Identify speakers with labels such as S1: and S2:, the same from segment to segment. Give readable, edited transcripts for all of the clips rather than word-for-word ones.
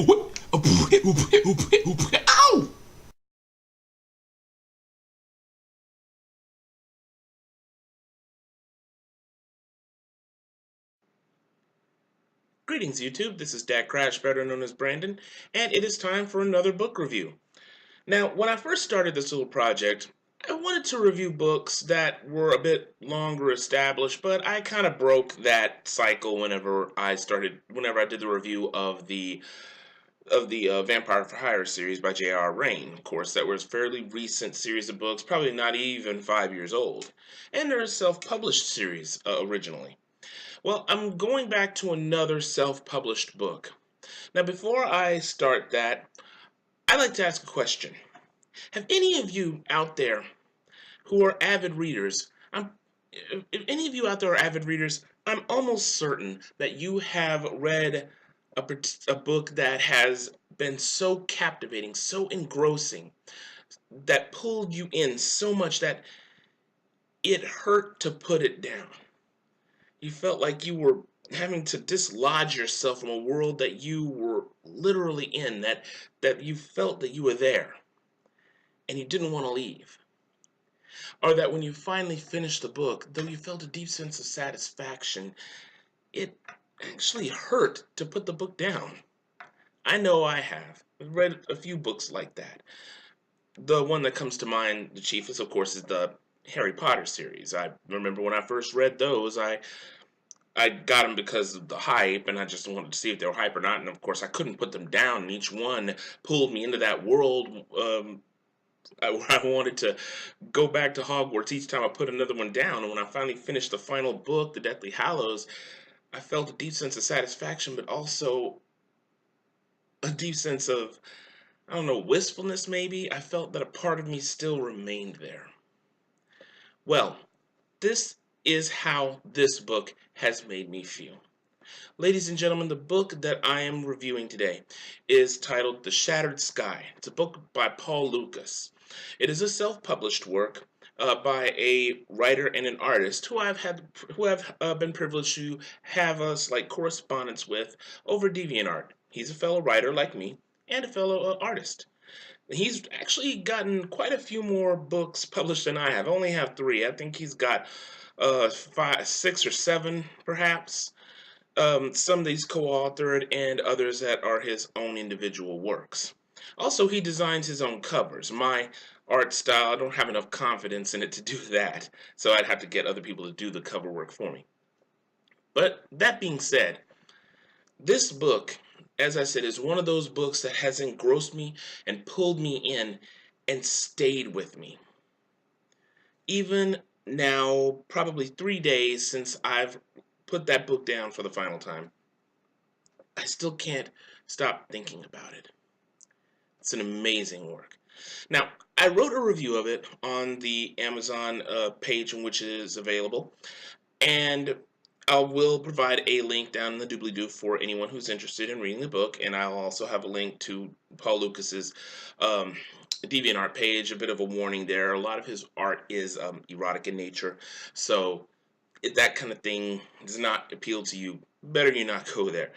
S1: Ow! Greetings, YouTube. This is DecKrash, better known as Brandon, and it is time for another book review. Now, when I first started this little project, I wanted to review books that were a bit longer established, but I kind of broke that cycle whenever I did the review of the Vampire for Hire series by J.R. Rain. Of course, that was a fairly recent series of books, probably not even 5 years old, and they're a self-published series originally. Well, I'm going back to another self-published book. Now, before I start that, I'd like to ask a question. Have any of you out there who are avid readers, if any of you out there are avid readers, I'm almost certain that you have read a book that has been so captivating, so engrossing, that pulled you in so much that it hurt to put it down. You felt like you were having to dislodge yourself from a world that you were literally in, that you felt that you were there and you didn't want to leave. Or that when you finally finished the book, though you felt a deep sense of satisfaction, it actually hurt to put the book down. I know I have. I've read a few books like that. The one that comes to mind, the chiefest, of course, is the Harry Potter series. I remember when I first read those, I got them because of the hype, and I just wanted to see if they were hype or not. And of course, I couldn't put them down, and each one pulled me into that world. I wanted to go back to Hogwarts each time I put another one down. And when I finally finished the final book, The Deathly Hallows, I felt a deep sense of satisfaction, but also a deep sense of, I don't know, wistfulness maybe. I felt that a part of me still remained there. Well, this is how this book has made me feel. Ladies and gentlemen, the book that I am reviewing today is titled The Shattered Sky. It's a book by Paul Lucas. It is a self-published work by a writer and an artist who have been privileged to have a slight correspondence with over DeviantArt. He's a fellow writer like me and a fellow artist. He's actually gotten quite a few more books published than I have. I only have 3. I think he's got 5, 6, or 7, perhaps. Some of these co-authored and others that are his own individual works. Also, he designs his own covers. My art style, I don't have enough confidence in it to do that, so I'd have to get other people to do the cover work for me. But that being said, this book, as I said, is one of those books that has engrossed me and pulled me in and stayed with me. Even now, probably 3 days since I've put that book down for the final time, I still can't stop thinking about it. It's an amazing work. Now, I wrote a review of it on the Amazon page in which it is available, and I will provide a link down in the doobly-doo for anyone who's interested in reading the book, and I'll also have a link to Paul Lucas's DeviantArt page. A bit of a warning there. A lot of his art is erotic in nature, so if that kind of thing does not appeal to you, better you not go there.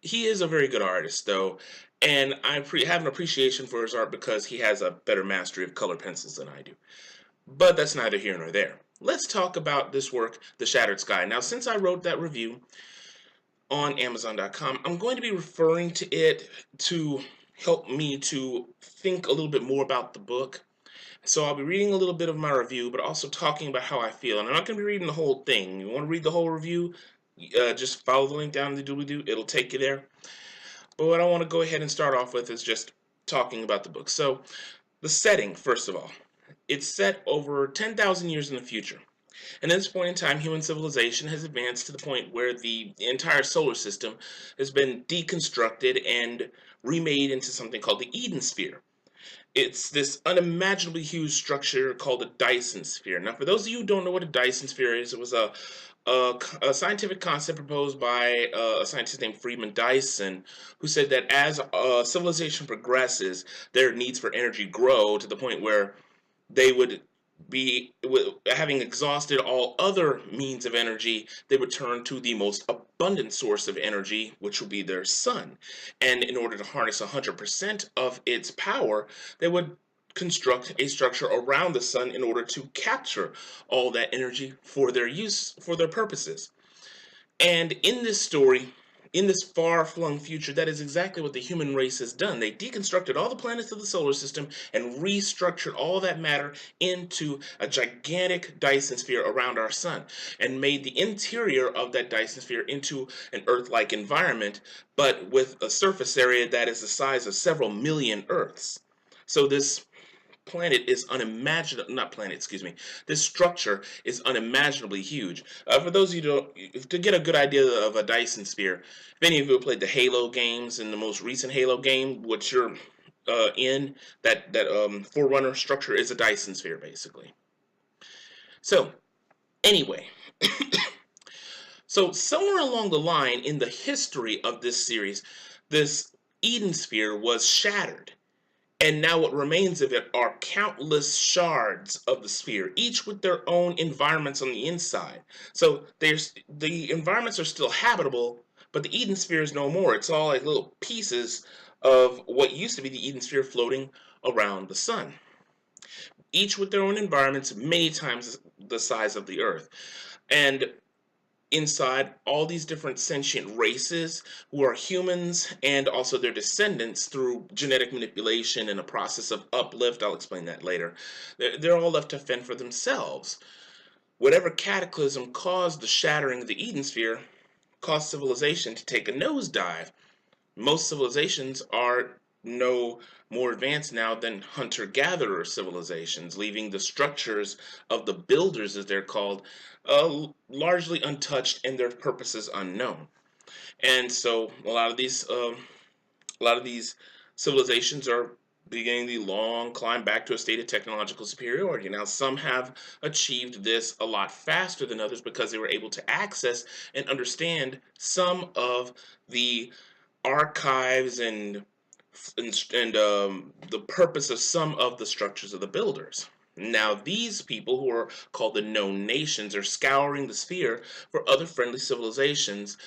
S1: He is a very good artist, though, and I have an appreciation for his art because he has a better mastery of color pencils than I do. But that's neither here nor there. Let's talk about this work, The Shattered Sky. Now, since I wrote that review on Amazon.com, I'm going to be referring to it to help me to think a little bit more about the book. So I'll be reading a little bit of my review, but also talking about how I feel. And I'm not going to be reading the whole thing. You want to read the whole review? Just follow the link down in the doobly-doo. It'll take you there. But what I want to go ahead and start off with is just talking about the book. So the setting, first of all, it's set over 10,000 years in the future. And at this point in time, human civilization has advanced to the point where the entire solar system has been deconstructed and remade into something called the Eden Sphere. It's this unimaginably huge structure called a Dyson sphere. Now, for those of you who don't know what a Dyson sphere is, it was a scientific concept proposed by a scientist named Freeman Dyson, who said that as civilization progresses, their needs for energy grow to the point where they would having exhausted all other means of energy, they would turn to the most abundant source of energy, which would be their sun. And in order to harness 100% of its power, they would construct a structure around the sun in order to capture all that energy for their use, for their purposes. And in this story, in this far-flung future, that is exactly what the human race has done. They deconstructed all the planets of the solar system and restructured all that matter into a gigantic Dyson sphere around our sun, and made the interior of that Dyson sphere into an Earth-like environment, but with a surface area that is the size of several million Earths. So this planet is unimaginable, not planet, excuse me, this structure is unimaginably huge. For those of you to get a good idea of a Dyson sphere, if any of you have played the Halo games, and the most recent Halo game, which you're in, that Forerunner structure is a Dyson sphere, basically. So, anyway, so somewhere along the line in the history of this series, this Eden sphere was shattered. And now what remains of it are countless shards of the sphere, each with their own environments on the inside. So the environments are still habitable, but the Eden sphere is no more. It's all like little pieces of what used to be the Eden sphere floating around the sun. Each with their own environments, many times the size of the Earth. And inside all these different sentient races who are humans and also their descendants through genetic manipulation and a process of uplift. I'll explain that later. They're all left to fend for themselves. Whatever cataclysm caused the shattering of the Eden sphere caused civilization to take a nosedive. Most civilizations are no more advanced now than hunter-gatherer civilizations, leaving the structures of the builders, as they're called, largely untouched and their purposes unknown. And so a lot of these civilizations are beginning the long climb back to a state of technological superiority. Now, some have achieved this a lot faster than others because they were able to access and understand some of the archives and the purpose of some of the structures of the builders. Now, these people, who are called the known nations, are scouring the sphere for other friendly civilizations,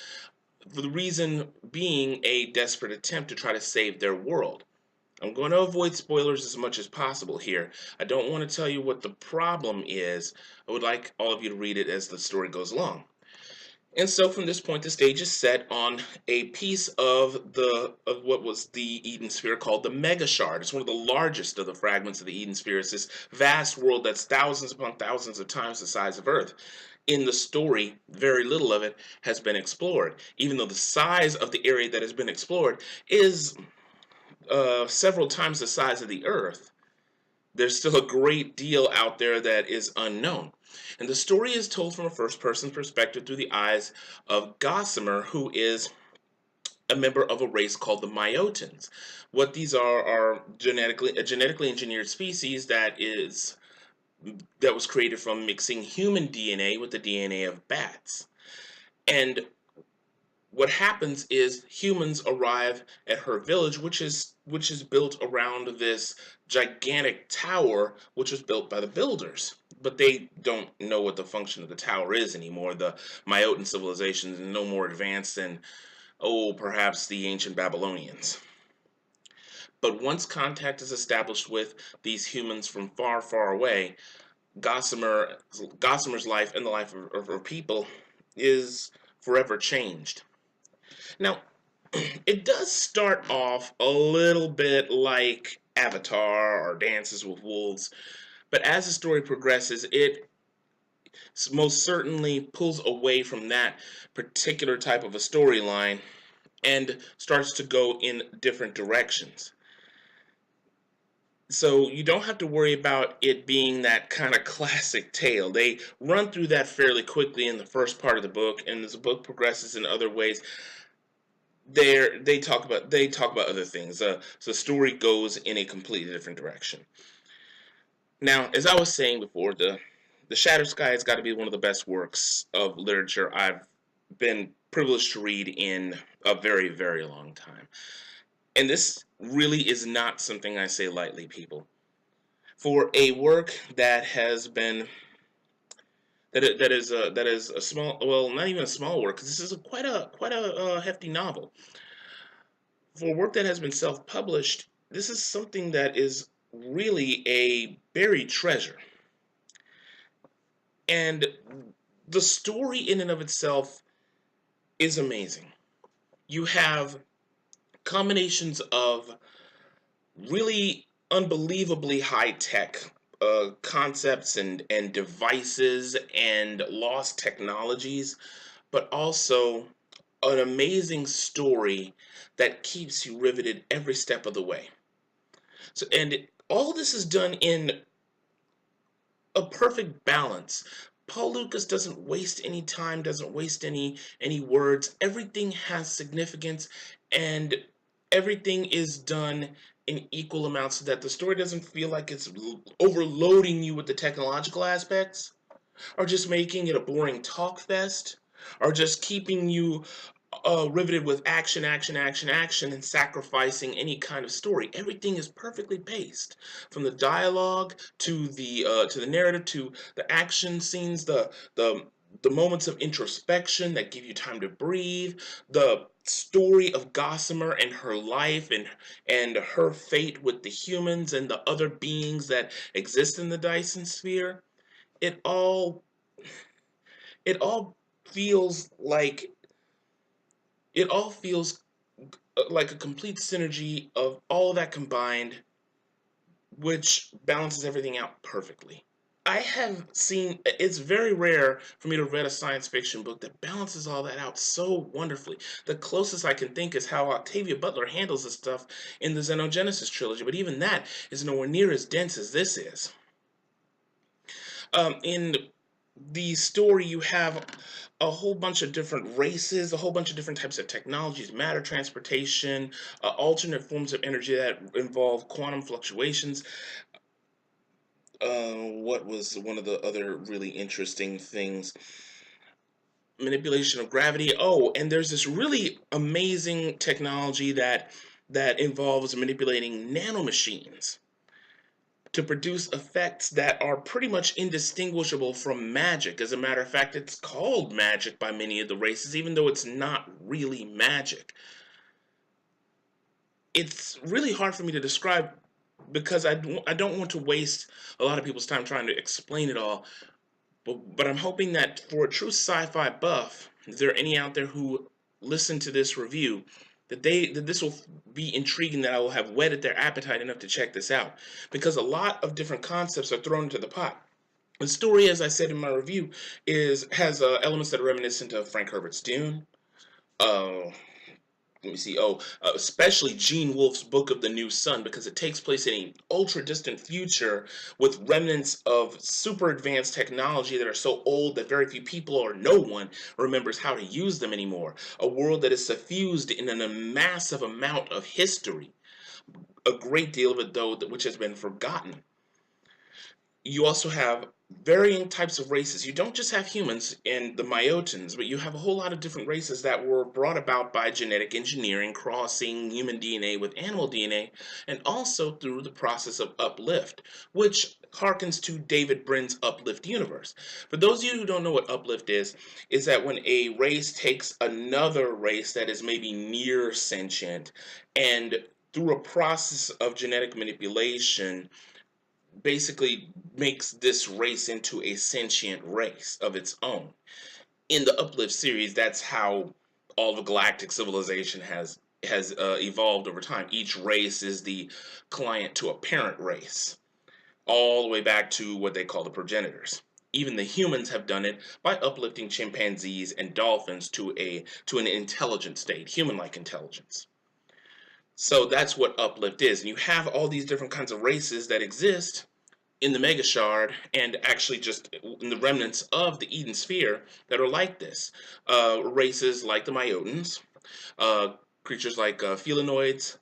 S1: for the reason being a desperate attempt to try to save their world. I'm going to avoid spoilers as much as possible here. I don't want to tell you what the problem is. I would like all of you to read it as the story goes along. And so from this point, the stage is set on a piece of what was the Eden sphere called the Mega Shard. It's one of the largest of the fragments of the Eden sphere. It's this vast world that's thousands upon thousands of times the size of Earth. In the story, very little of it has been explored, even though the size of the area that has been explored is several times the size of the Earth. There's still a great deal out there that is unknown. And the story is told from a first-person perspective through the eyes of Gossamer, who is a member of a race called the Myotans. What these are a genetically engineered species that was created from mixing human DNA with the DNA of bats. And what happens is humans arrive at her village, which is built around this gigantic tower, which was built by the builders. But they don't know what the function of the tower is anymore. The Myotan civilization is no more advanced than, perhaps the ancient Babylonians. But once contact is established with these humans from far, far away, Gossamer's life and the life of her people is forever changed. Now, it does start off a little bit like Avatar or Dances with Wolves, but as the story progresses, it most certainly pulls away from that particular type of a storyline and starts to go in different directions. So you don't have to worry about it being that kind of classic tale. They run through that fairly quickly in the first part of the book, and as the book progresses in other ways, they talk about other things. So the story goes in a completely different direction. Now, as I was saying before, the Shattered Sky has got to be one of the best works of literature I've been privileged to read in a very, very long time. And this really is not something I say lightly, people. for a work that has been that is a small, well, not even a small work, 'cause this is quite a hefty novel. For work that has been self-published, this is something that is really a buried treasure. And the story in and of itself is amazing. You have combinations of really unbelievably high-tech concepts and devices and lost technologies, but also an amazing story that keeps you riveted every step of the way. So, and all this is done in a perfect balance. Paul Lucas doesn't waste any time, doesn't waste any words. Everything has significance, and everything is done in equal amounts so that the story doesn't feel like it's overloading you with the technological aspects, or just making it a boring talk fest, or just keeping you riveted with action, action, action, action, and sacrificing any kind of story. Everything is perfectly paced, from the dialogue to the narrative to the action scenes, the moments of introspection that give you time to breathe, the story of Gossamer and her life and her fate with the humans and the other beings that exist in the Dyson sphere. It all it all feels like it all feels like a complete synergy of all of that combined, which balances everything out perfectly. I have seen, it's very rare for me to read a science fiction book that balances all that out so wonderfully. The closest I can think is how Octavia Butler handles this stuff in the Xenogenesis trilogy, but even that is nowhere near as dense as this is. In the story, you have a whole bunch of different races, a whole bunch of different types of technologies, matter transportation, alternate forms of energy that involve quantum fluctuations. What was one of the other really interesting things? Manipulation of gravity. Oh, and there's this really amazing technology that involves manipulating nanomachines to produce effects that are pretty much indistinguishable from magic. As a matter of fact, it's called magic by many of the races, even though it's not really magic. It's really hard for me to describe because I don't want to waste a lot of people's time trying to explain it all. But I'm hoping that for a true sci-fi buff, if there are any out there who listen to this review, that this will be intriguing, that I will have whetted their appetite enough to check this out. Because a lot of different concepts are thrown into the pot. The story, as I said in my review, has elements that are reminiscent of Frank Herbert's Dune. Uh, Let me see. Especially Gene Wolfe's Book of the New Sun, because it takes place in an ultra distant future with remnants of super advanced technology that are so old that very few people or no one remembers how to use them anymore. A world that is suffused in a massive amount of history, a great deal of it, though, which has been forgotten. You also have varying types of races. You don't just have humans and the Myotans, but you have a whole lot of different races that were brought about by genetic engineering, crossing human DNA with animal DNA, and also through the process of uplift, which harkens to David Brin's Uplift universe. For those of you who don't know what uplift is that when a race takes another race that is maybe near sentient and through a process of genetic manipulation basically makes this race into a sentient race of its own. In the Uplift series, that's how all of galactic civilization has evolved over time. Each race is the client to a parent race, all the way back to what they call the progenitors. Even the humans have done it by uplifting chimpanzees and dolphins to an intelligent state, human-like intelligence. So that's what uplift is. And you have all these different kinds of races that exist in the Mega Shard, and actually just in the remnants of the Eden Sphere that are like this. Races like the Myotans, creatures like felinoids,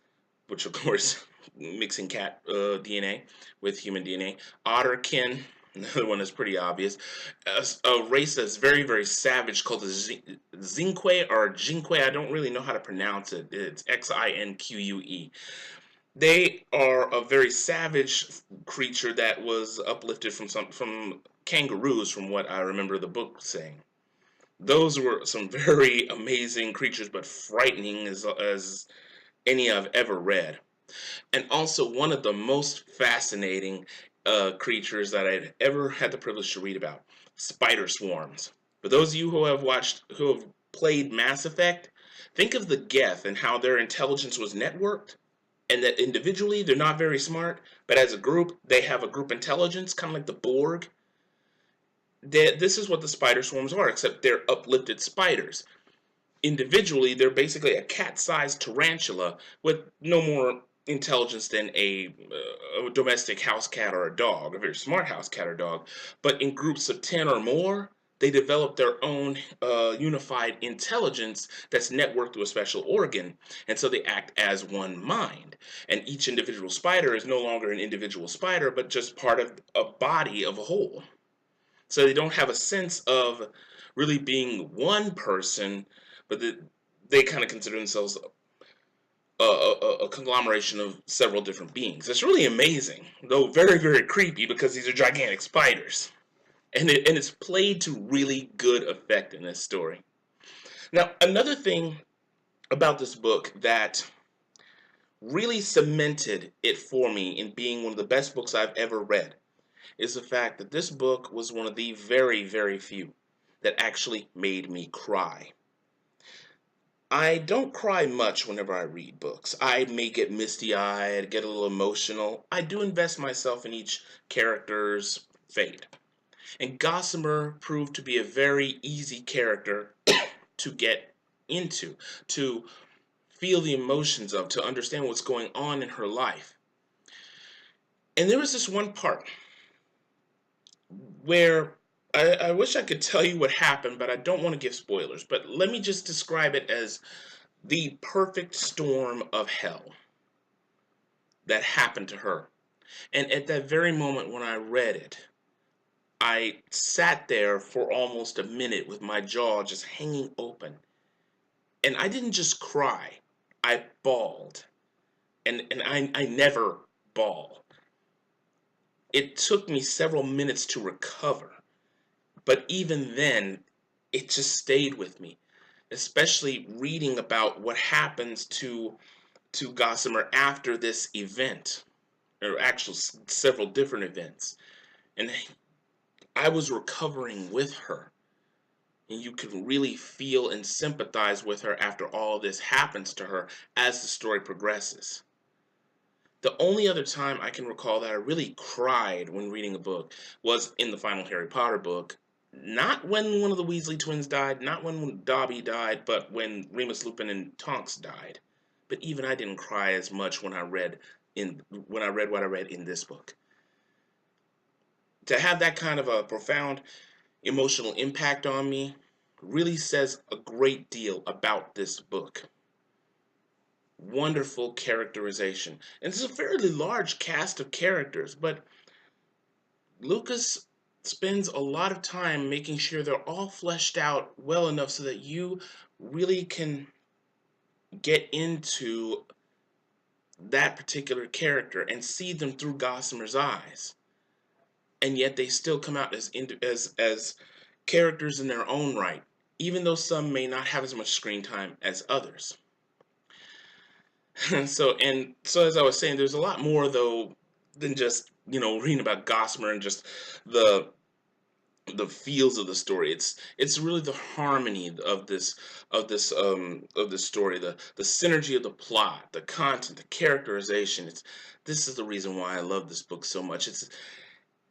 S1: which of course mixing cat DNA with human DNA. Otterkin, another one is pretty obvious. A race that's very, very savage called the Xinque or Jinque. I don't really know how to pronounce it. It's Xinque. They are a very savage creature that was uplifted from kangaroos, from what I remember the book saying. Those were some very amazing creatures, but frightening as any I've ever read. And also one of the most fascinating creatures that I'd ever had the privilege to read about, spider swarms. For those of you who have played Mass Effect, think of the Geth and how their intelligence was networked, and that individually they're not very smart, but as a group they have a group intelligence, kind of like the Borg. This is what the spider swarms are, except they're uplifted spiders. Individually, they're basically a cat-sized tarantula with no more intelligence than a domestic house cat or a dog, a very smart house cat or dog. But in groups of 10 or more, they develop their own unified intelligence that's networked through a special organ, and so they act as one mind. And each individual spider is no longer an individual spider, but just part of a body of a whole. So they don't have a sense of really being one person, but they kind of consider themselves a conglomeration of several different beings. It's really amazing, though very, very creepy because these are gigantic spiders. And it's played to really good effect in this story. Now, another thing about this book that really cemented it for me in being one of the best books I've ever read is the fact that this book was one of the very, very few that actually made me cry. I don't cry much whenever I read books. I may get misty-eyed, get a little emotional. I do invest myself in each character's fate. And Gossamer proved to be a very easy character to get into, to feel the emotions of, to understand what's going on in her life. And there was this one part where I wish I could tell you what happened, but I don't want to give spoilers. But let me just describe it as the perfect storm of hell that happened to her. And at that very moment when I read it, I sat there for almost a minute with my jaw just hanging open. And I didn't just cry, I bawled. And I never bawl. It took me several minutes to recover. But even then, it just stayed with me, especially reading about what happens to Gossamer after this event, or actually several different events. And I was recovering with her, and you could really feel and sympathize with her after all this happens to her as the story progresses. The only other time I can recall that I really cried when reading a book was in the final Harry Potter book. Not when one of the Weasley twins died, not when Dobby died, but when Remus Lupin and Tonks died. But even I didn't cry as much when I read what I read in this book. To have that kind of a profound emotional impact on me really says a great deal about this book. Wonderful characterization. And it's a fairly large cast of characters, but Lucas spends a lot of time making sure they're all fleshed out well enough so that you really can get into that particular character and see them through Gossamer's eyes. And yet they still come out as characters in their own right, even though some may not have as much screen time as others. So as I was saying, there's a lot more though than just reading about Gossamer and just the the feels of the story. It's really the harmony of this story, the synergy of the plot, the content, the characterization. This is the reason why I love this book so much.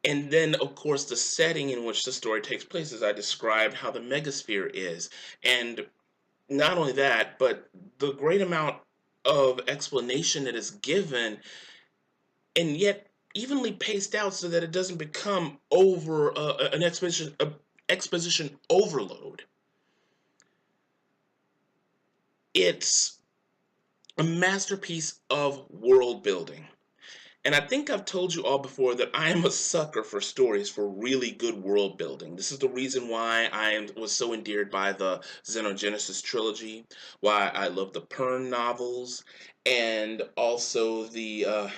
S1: And then of course the setting in which the story takes place, as I described how the megasphere is, and not only that, but the great amount of explanation that is given, and yet evenly paced out so that it doesn't become over an exposition overload. It's a masterpiece of world building. And I think I've told you all before that I am a sucker for stories for really good world building. This is the reason why was so endeared by the Xenogenesis trilogy, why I love the Pern novels, and also the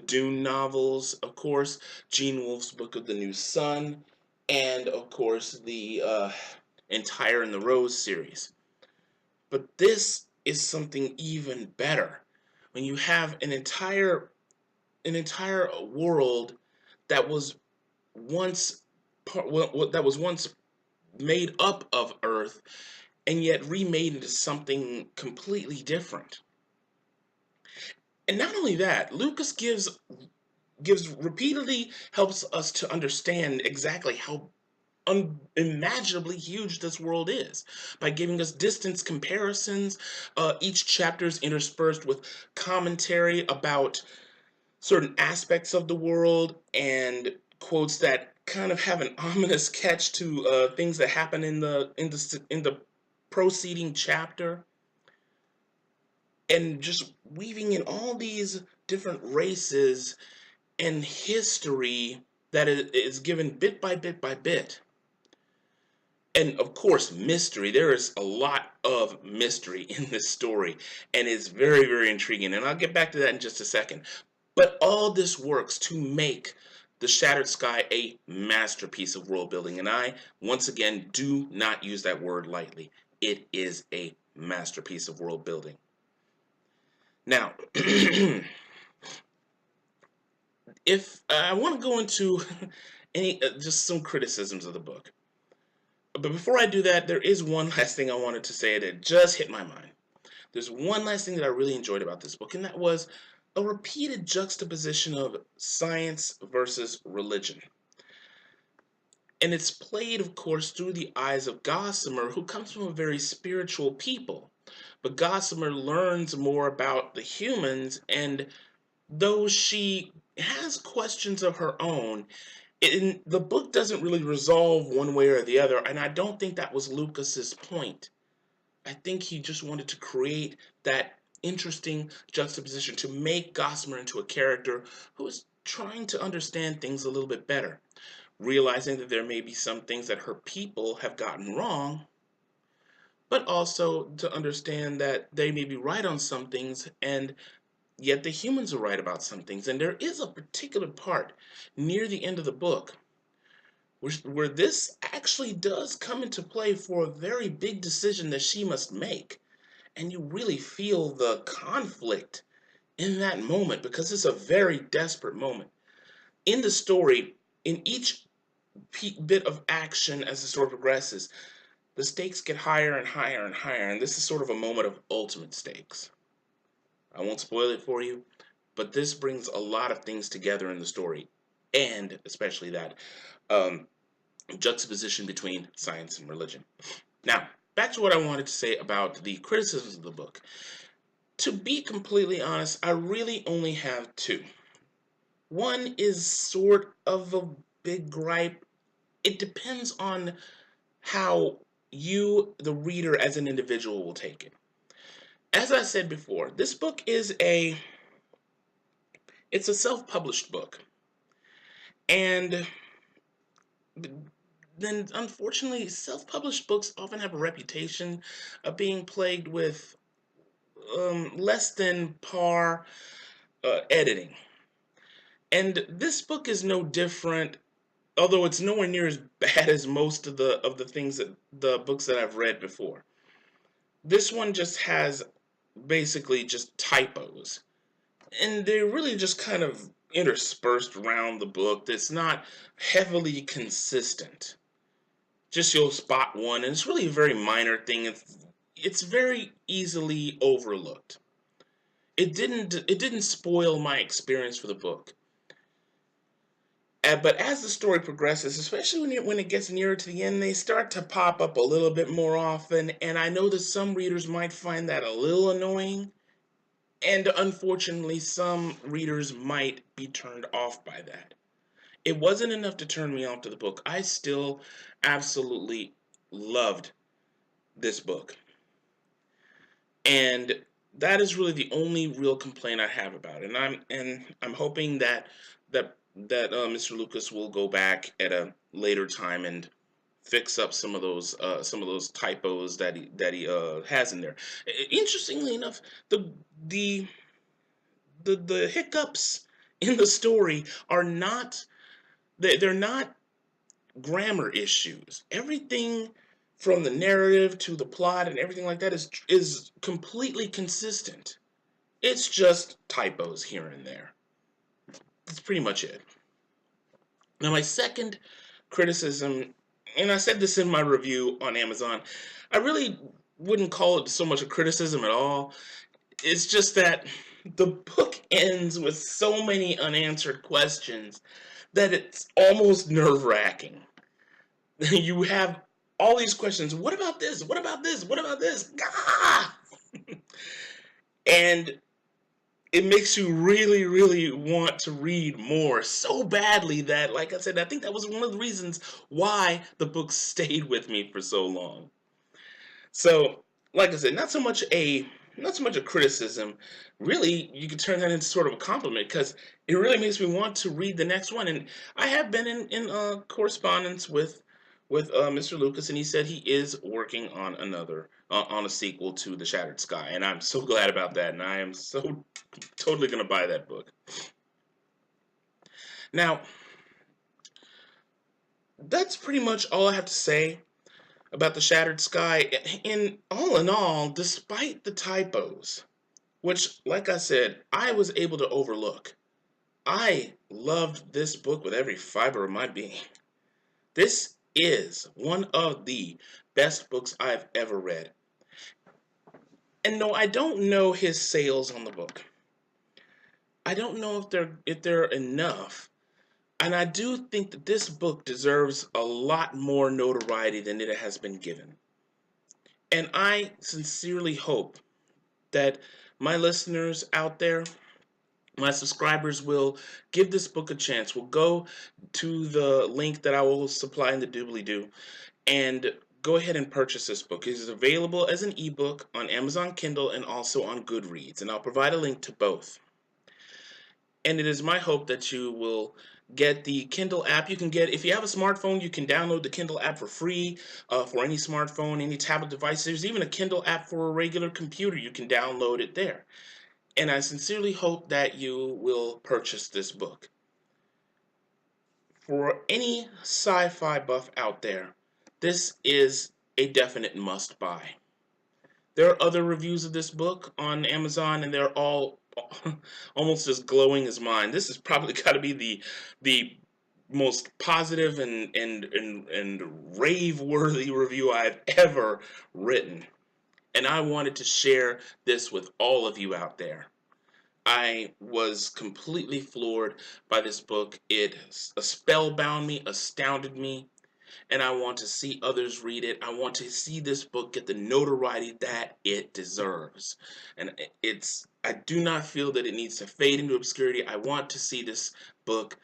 S1: Dune novels, of course, Gene Wolfe's Book of the New Sun, and of course the entire In the Rose series. But this is something even better. When you have an entire world that was once that was once made up of Earth and yet remade into something completely different. And not only that, Lucas gives repeatedly helps us to understand exactly how unimaginably huge this world is by giving us distance comparisons. Each chapter is interspersed with commentary about certain aspects of the world and quotes that kind of have an ominous catch to things that happen in the preceding chapter, and just weaving in all these different races and history that is given bit by bit by bit. And of course, mystery. There is a lot of mystery in this story, and it's very, very intriguing. And I'll get back to that in just a second. But all this works to make The Shattered Sky a masterpiece of world building. And I, once again, do not use that word lightly. It is a masterpiece of world building. Now, if I want to go into any just some criticisms of the book. But before I do that, there is one last thing I wanted to say that just hit my mind. There's one last thing that I really enjoyed about this book, and that was a repeated juxtaposition of science versus religion. And it's played, of course, through the eyes of Gossamer, who comes from a very spiritual people. But Gossamer learns more about the humans, and though she has questions of her own, the book doesn't really resolve one way or the other, and I don't think that was Lucas's point. I think he just wanted to create that interesting juxtaposition to make Gossamer into a character who is trying to understand things a little bit better, realizing that there may be some things that her people have gotten wrong, but also to understand that they may be right on some things, and yet the humans are right about some things. And there is a particular part near the end of the book where this actually does come into play for a very big decision that she must make. And you really feel the conflict in that moment because it's a very desperate moment. In the story, in each bit of action as the story progresses, the stakes get higher and higher and higher, and this is sort of a moment of ultimate stakes. I won't spoil it for you, but this brings a lot of things together in the story, and especially that juxtaposition between science and religion. Now, back to what I wanted to say about the criticisms of the book. To be completely honest, I really only have two. One is sort of a big gripe. It depends on how you, the reader, as an individual, will take it. As I said before, this book it's a self-published book. And then, unfortunately, self-published books often have a reputation of being plagued with less than par editing. And this book is no different, although it's nowhere near as bad as most of the things that the books that I've read before. This one just has basically just typos, and they're really just kind of interspersed around the book. That's not heavily consistent. Just you'll spot one, and it's really a very minor thing. It's very easily overlooked. It didn't spoil my experience for the book. But as the story progresses, especially when it gets nearer to the end, they start to pop up a little bit more often, and I know that some readers might find that a little annoying, and unfortunately, some readers might be turned off by that. It wasn't enough to turn me off to the book. I still absolutely loved this book. And that is really the only real complaint I have about it. And I'm hoping that Mr. Lucas will go back at a later time and fix up some of those typos that he has in there. Interestingly enough, the the the hiccups in the story are not they're not grammar issues. Everything from the narrative to the plot and everything like that is completely consistent. It's just typos here and there. That's pretty much it. Now, my second criticism, and I said this in my review on Amazon, I really wouldn't call it so much a criticism at all. It's just that the book ends with so many unanswered questions that it's almost nerve wracking. You have all these questions. What about this? What about this? What about this? Ah! And it makes you really, really want to read more so badly that, like I said, I think that was one of the reasons why the book stayed with me for so long. So, like I said, not so much a criticism. Really, you could turn that into sort of a compliment because it really makes me want to read the next one. And I have been in correspondence with Mr. Lucas, and he said he is working on another on a sequel to The Shattered Sky, and I'm so glad about that. And I am so totally gonna buy that book. Now, that's pretty much all I have to say about The Shattered Sky. In all, despite the typos, which, like I said, I was able to overlook, I loved this book with every fiber of my being. This is one of the best books I've ever read. And no, I don't know his sales on the book. I don't know if they're enough. And I do think that this book deserves a lot more notoriety than it has been given. And I sincerely hope that my listeners out there, my subscribers, will give this book a chance. Will go to the link that I will supply in the doobly-doo and go ahead and purchase this book. It is available as an ebook on Amazon Kindle and also on Goodreads, and I'll provide a link to both. And it is my hope that you will get the Kindle app. You can get, if you have a smartphone, you can download the Kindle app for free for any smartphone, any tablet device. There's even a Kindle app for a regular computer. You can download it there. And I sincerely hope that you will purchase this book. For any sci-fi buff out there, this is a definite must-buy. There are other reviews of this book on Amazon, and they're all almost as glowing as mine. This has probably got to be the most positive and rave-worthy review I've ever written. And I wanted to share this with all of you out there. I was completely floored by this book. It spellbound me, astounded me, and I want to see others read it. I want to see this book get the notoriety that it deserves. And I do not feel that it needs to fade into obscurity. I want to see this book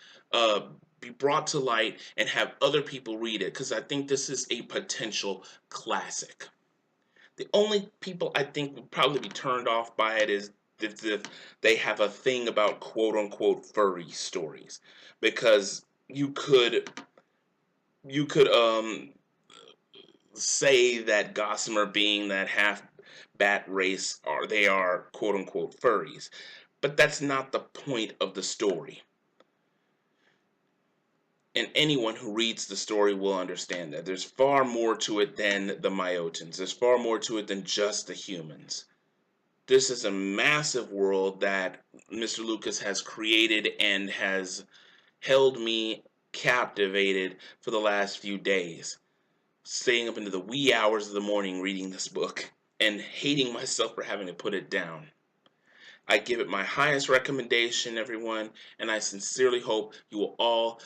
S1: be brought to light and have other people read it because I think this is a potential classic. The only people I think would probably be turned off by it is if they have a thing about quote unquote furry stories, because you could say that Gossamer, being that half bat race, are quote unquote furries, but that's not the point of the story. And anyone who reads the story will understand that there's far more to it than the Myotans. There's far more to it than just the humans. This is a massive world that Mr. Lucas has created and has held me captivated for the last few days, staying up into the wee hours of the morning reading this book and hating myself for having to put it down. I give it my highest recommendation, everyone, and I sincerely hope you will all,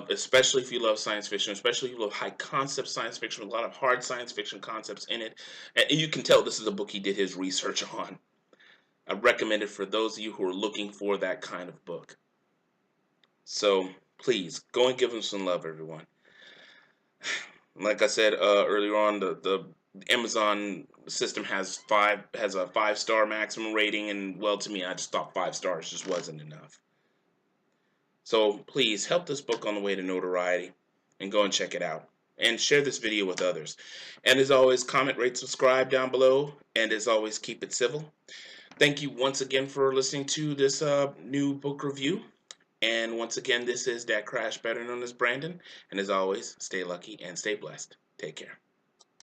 S1: especially if you love science fiction, especially if you love high concept science fiction with a lot of hard science fiction concepts in it, and you can tell this is a book he did his research on. I recommend it for those of you who are looking for that kind of book. So please go and give him some love, everyone. Like I said earlier on, the Amazon system has a 5-star maximum rating, and well, to me, I just thought 5 stars just wasn't enough. So please help this book on the way to notoriety and go and check it out. And share this video with others. And as always, comment, rate, subscribe down below. And as always, keep it civil. Thank you once again for listening to this new book review. And once again, this is DecKrash, better known as Brandon. And as always, stay lucky and stay blessed. Take care.